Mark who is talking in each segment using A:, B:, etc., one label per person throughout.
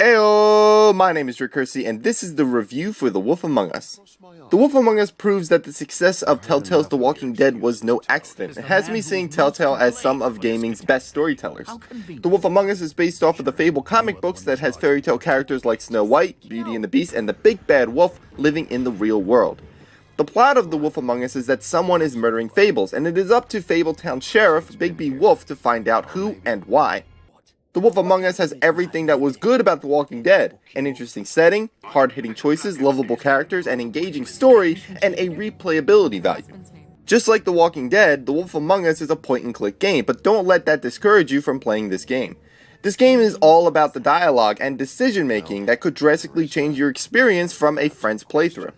A: Heyo, my name is Curci, and this is the review for The Wolf Among Us. The Wolf Among Us proves that the success of Telltale's The Walking Dead was no accident. It has me seeing Telltale as some of gaming's best storytellers. The Wolf Among Us is based off of the Fable comic books that has fairy tale characters like Snow White, Beauty and the Beast, and the Big Bad Wolf living in the real world. The plot of The Wolf Among Us is that someone is murdering Fables, and it is up to Fabletown Sheriff Big B Wolf to find out who and why. The Wolf Among Us has everything that was good about The Walking Dead: an interesting setting, hard-hitting choices, lovable characters, an engaging story, and a replayability value. Just like The Walking Dead, The Wolf Among Us is a point-and-click game, but don't let that discourage you from playing this game. This game is all about the dialogue and decision-making that could drastically change your experience from a friend's playthrough.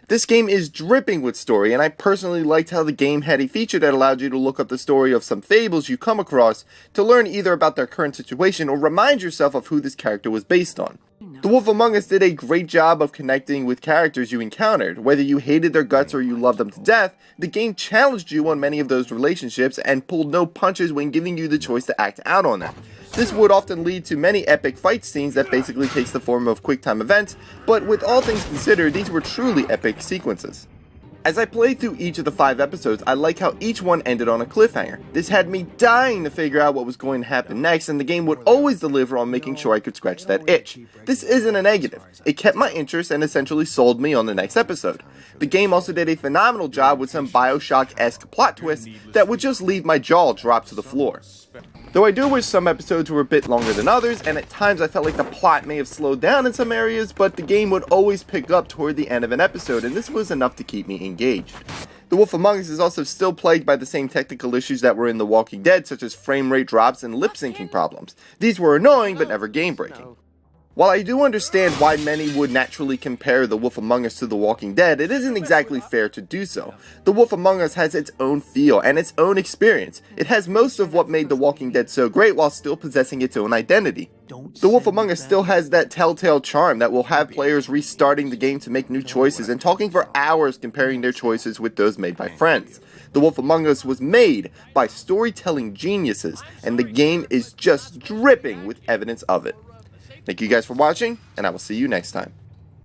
A: This game is dripping with story, and I personally liked how the game had a feature that allowed you to look up the story of some fables you come across to learn either about their current situation or remind yourself of who this character was based on. The Wolf Among Us did a great job of connecting with characters you encountered. Whether you hated their guts or you loved them to death, the game challenged you on many of those relationships and pulled no punches when giving you the choice to act out on them. This would often lead to many epic fight scenes that basically takes the form of quick-time events, but with all things considered, these were truly epic sequences. As I played through each of the 5 episodes, I like how each one ended on a cliffhanger. This had me dying to figure out what was going to happen next, and the game would always deliver on making sure I could scratch that itch. This isn't a negative. It kept my interest and essentially sold me on the next episode. The game also did a phenomenal job with some Bioshock-esque plot twists that would just leave my jaw dropped to the floor. Though I do wish some episodes were a bit longer than others, and at times I felt like the plot may have slowed down in some areas, but the game would always pick up toward the end of an episode, and this was enough to keep me engaged. The Wolf Among Us is also still plagued by the same technical issues that were in The Walking Dead, such as frame rate drops and lip syncing problems. These were annoying, but never game breaking. While I do understand why many would naturally compare The Wolf Among Us to The Walking Dead, it isn't exactly fair to do so. The Wolf Among Us has its own feel and its own experience. It has most of what made The Walking Dead so great while still possessing its own identity. The Wolf Among Us still has that Telltale charm that will have players restarting the game to make new choices and talking for hours comparing their choices with those made by friends. The Wolf Among Us was made by storytelling geniuses, and the game is just dripping with evidence of it. Thank you guys for watching, and I will see you next time.